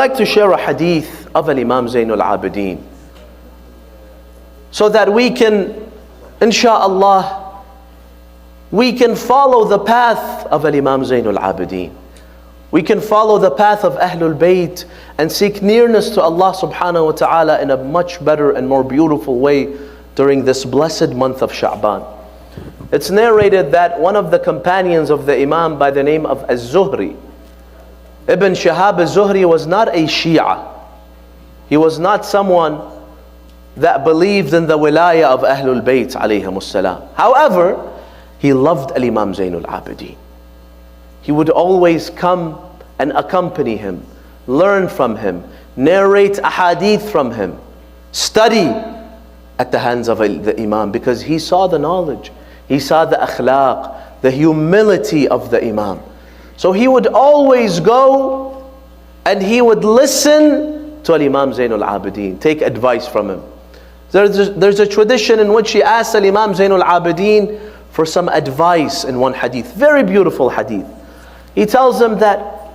I'd like to share a hadith of an Imam Zainul Abidin so that we can, insha'Allah, we can follow the path of an Imam Zainul Abidin. We can follow the path of Ahlulbayt and seek nearness to Allah subhanahu wa ta'ala in a much better and more beautiful way during this blessed month of Sha'ban. It's narrated that one of the companions of the Imam by the name of Az-Zuhri, Ibn Shihab Az-Zuhri, was not a Shia. He was not someone that believed in the wilayah of Ahlulbayt alayhimus salam. However, he loved Imam Zainul Abidin. He would always come and accompany him, learn from him, narrate a hadith from him, study at the hands of the Imam, because he saw the knowledge, he saw the akhlaq, the humility of the Imam. So he would always go and he would listen to Imam Zainul Abidin, take advice from him. There's a tradition in which he asked Imam Zainul Abidin for some advice in one hadith, very beautiful hadith. He tells him that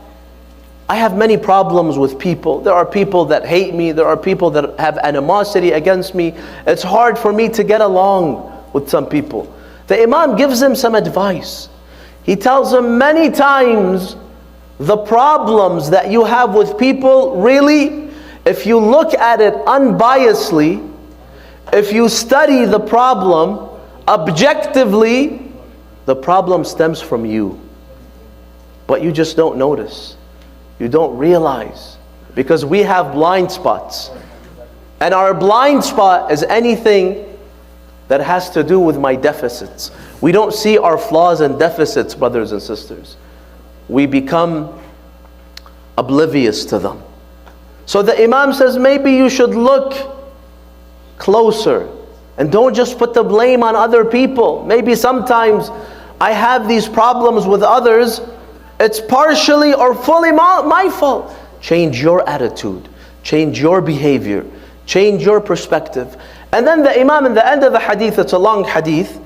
I have many problems with people. There are people that hate me, there are people that have animosity against me. It's hard for me to get along with some people. The Imam gives him some advice. He tells him many times the problems that you have with people, really, if you look at it unbiasedly, if you study the problem objectively, the problem stems from you. But you just don't notice. You don't realize. Because we have blind spots. And our blind spot is anything that has to do with my deficits. We don't see our flaws and deficits, brothers and sisters. We become oblivious to them. So the Imam says, maybe you should look closer and don't just put the blame on other people. Maybe sometimes I have these problems with others, it's partially or fully my fault. Change your attitude, change your behavior, change your perspective. And then the Imam in the end of the hadith, it's a long hadith,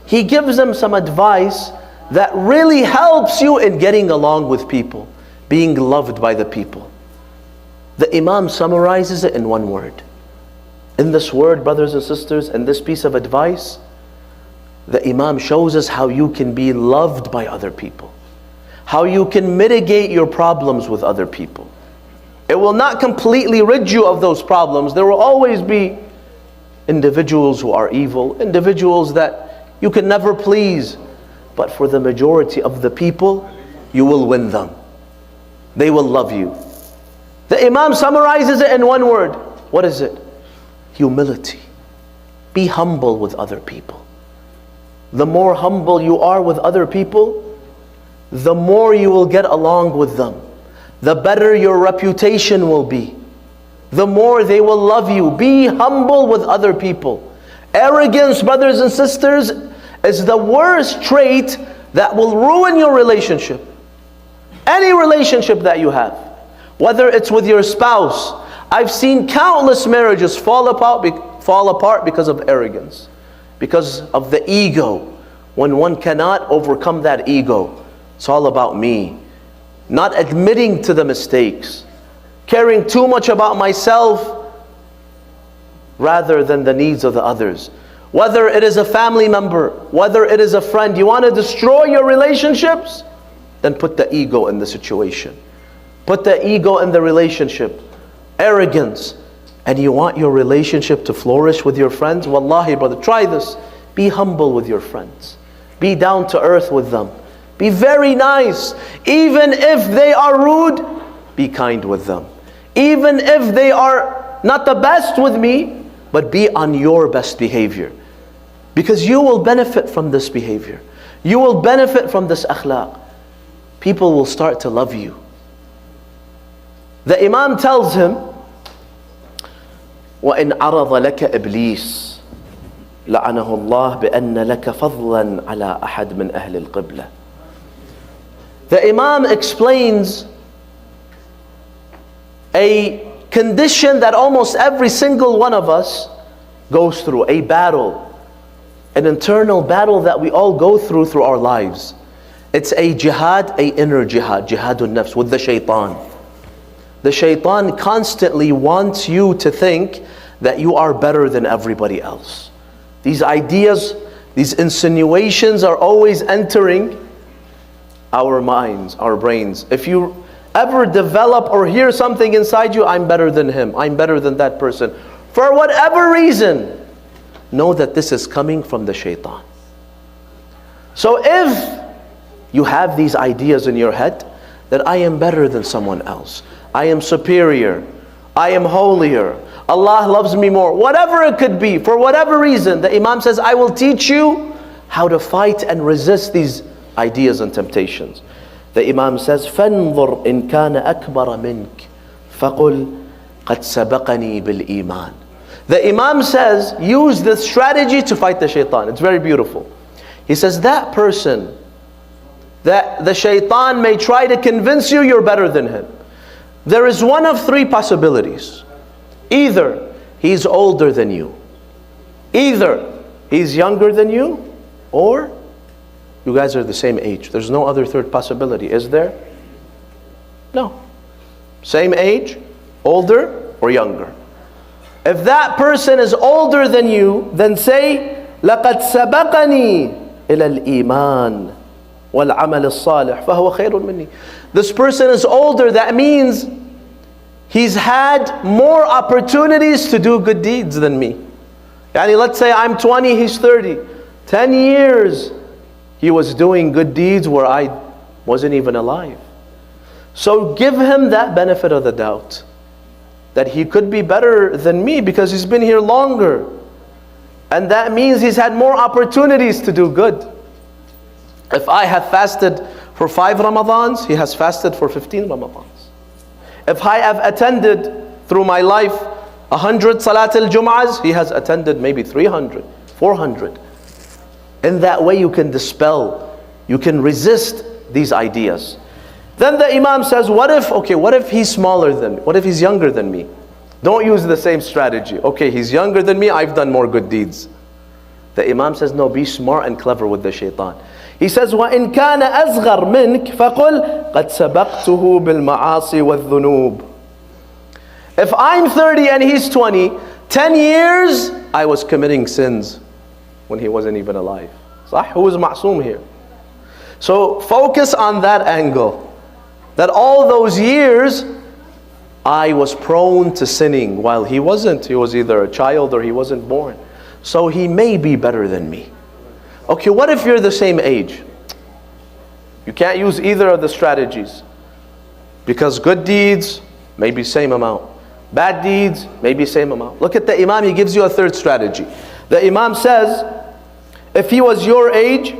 he gives them some advice that really helps you in getting along with people, being loved by the people. The Imam summarizes it in one word. In this word, brothers and sisters, in this piece of advice, the Imam shows us how you can be loved by other people, how you can mitigate your problems with other people. It will not completely rid you of those problems. There will always be individuals who are evil, individuals that you can never please. But for the majority of the people, you will win them. They will love you. The Imam summarizes it in one word. What is it? Humility. Be humble with other people. The more humble you are with other people, the more you will get along with them. The better your reputation will be. The more they will love you. Be humble with other people. Arrogance, brothers and sisters, is the worst trait that will ruin your relationship. Any relationship that you have, whether it's with your spouse. I've seen countless marriages fall apart because of arrogance, because of the ego. When one cannot overcome that ego, it's all about me. Not admitting to the mistakes, caring too much about myself rather than the needs of the others. Whether it is a family member, whether it is a friend, you want to destroy your relationships? Then put the ego in the situation. Put the ego in the relationship. Arrogance. And you want your relationship to flourish with your friends? Wallahi, brother, try this. Be humble with your friends. Be down to earth with them. Be very nice. Even if they are rude, be kind with them. Even if they are not the best with me, but be on your best behavior. Because you will benefit from this behavior. You will benefit from this akhlaq. People will start to love you. The Imam tells him, وَإِنْ عَرَضَ لَكَ إِبْلِيسِ لَعَنَهُ اللَّهُ بِأَنَّ لَكَ فَضْلًا عَلَى أَحَدٍ مِنْ أَهْلِ الْقِبْلَةِ. The Imam explains a condition that almost every single one of us goes through, a battle, an internal battle that we all go through our lives. It's a jihad, a inner jihad, jihadun nafs, with the shaytan. the Shaytan constantly wants you to think that you are better than everybody else. These ideas, these insinuations are always entering our minds, our brains. If you ever develop or hear something inside you, I'm better than him, I'm better than that person, for whatever reason, know that this is coming from the Shaytan. So if you have these ideas in your head that I am better than someone else, I am superior, I am holier, Allah loves me more, whatever it could be, for whatever reason, the Imam says, I will teach you how to fight and resist these ideas and temptations. The Imam says, فَانظُرْ إِنْ كَانَ أَكْبَرَ مِنْكَ فَقُلْ قَدْ سَبَقَنِي بِالْإِيمَانِ. The Imam says, use this strategy to fight the Shaytan. It's very beautiful. He says, that person, that the Shaytan may try to convince you you're better than him. There is one of three possibilities. Either he's older than you, either he's younger than you, or you guys are the same age. There's no other third possibility, is there? No. Same age, older or younger. If that person is older than you, then say, لَقَدْ سَبَقَنِي إِلَى الْإِيمَانِ وَالْعَمَلِ الصَّالِحِ فَهُوَ خَيْرٌ مِنِّي. This person is older, that means he's had more opportunities to do good deeds than me. Yani let's say I'm 20, he's 30. 10 years he was doing good deeds where I wasn't even alive. So give him that benefit of the doubt, that he could be better than me because he's been here longer. And that means he's had more opportunities to do good. If I have fasted for 5 Ramadans, he has fasted for 15 Ramadans. If I have attended through my life 100 Salat al-Jum'ahs, he has attended maybe 300, 400. In that way you can dispel, you can resist these ideas. Then the Imam says, what if he's smaller than me? What if he's younger than me? Don't use the same strategy. Okay, he's younger than me, I've done more good deeds. The Imam says, no, be smart and clever with the Shaytan. He says, وَإِنْ كَانَ أَصْغَرْ مِنْكَ فَقُلْ قَدْ سَبَقْتُهُ بِالْمَعَاصِي وَالذُّنُوبِ. If I'm 30 and he's 20, 10 years I was committing sins when he wasn't even alive. صح? Who is ma'soom here? So focus on that angle, that all those years I was prone to sinning while he wasn't. He was either a child or he wasn't born. So he may be better than me. Okay, what if you're the same age? You can't use either of the strategies, because good deeds may be same amount, bad deeds may be same amount. Look at the Imam, he gives you a third strategy. The Imam says, if he was your age,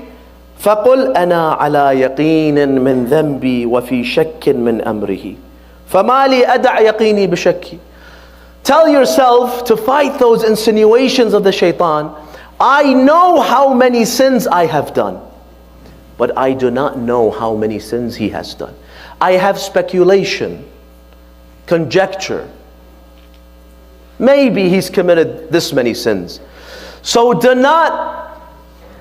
فَقُلْ أَنَا عَلَى يَقِينٍ مِّن ذَنْبِي وَفِي شَكٍّ مِّنْ أَمْرِهِ فَمَا لِي أَدَعْ يَقِينِي بِشَكِّ. Tell yourself to fight those insinuations of the Shaytan. I know how many sins I have done, but I do not know how many sins he has done. I have speculation, conjecture. Maybe he's committed this many sins. So do not,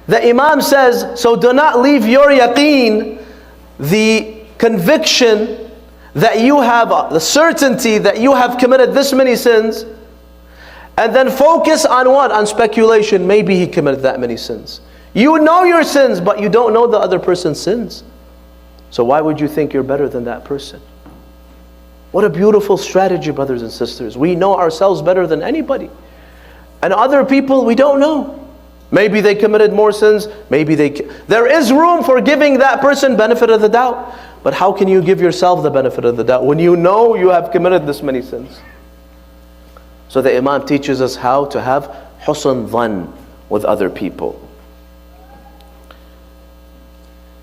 the Imam says, so do not leave your yaqeen, the conviction that you have, the certainty that you have committed this many sins, and then focus on what? On speculation. Maybe he committed that many sins. You know your sins, but you don't know the other person's sins. So why would you think you're better than that person? What a beautiful strategy, brothers and sisters. We know ourselves better than anybody. And other people, we don't know. Maybe they committed more sins. Maybe there is room for giving that person benefit of the doubt. But how can you give yourself the benefit of the doubt when you know you have committed this many sins? So the Imam teaches us how to have husn dhann with other people.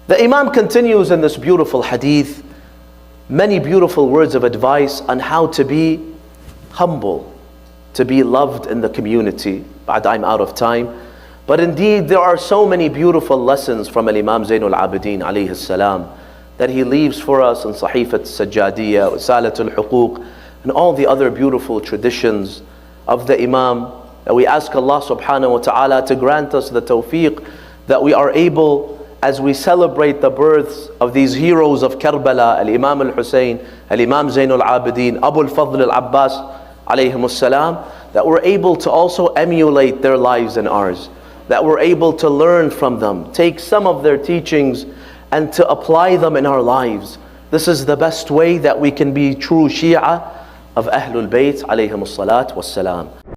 The Imam continues in this beautiful hadith, many beautiful words of advice on how to be humble, to be loved in the community. But I'm out of time. But indeed, there are so many beautiful lessons from Imam Zainul Abidin alayhi salam that he leaves for us in Sahifat Sajjadiyya, Salatul Huquq, and all the other beautiful traditions of the Imam, that we ask Allah subhanahu wa ta'ala to grant us the tawfiq, that we are able as we celebrate the births of these heroes of Karbala, Al-Imam Al-Hussein, Al-Imam Zainul Abidin, Abu Al-Fadl Al-Abbas, alayhimus salam, that we're able to also emulate their lives and ours, that we're able to learn from them, take some of their teachings and to apply them in our lives. This is the best way that we can be true Shia of Ahlulbayt alayhimus salatu wassalam.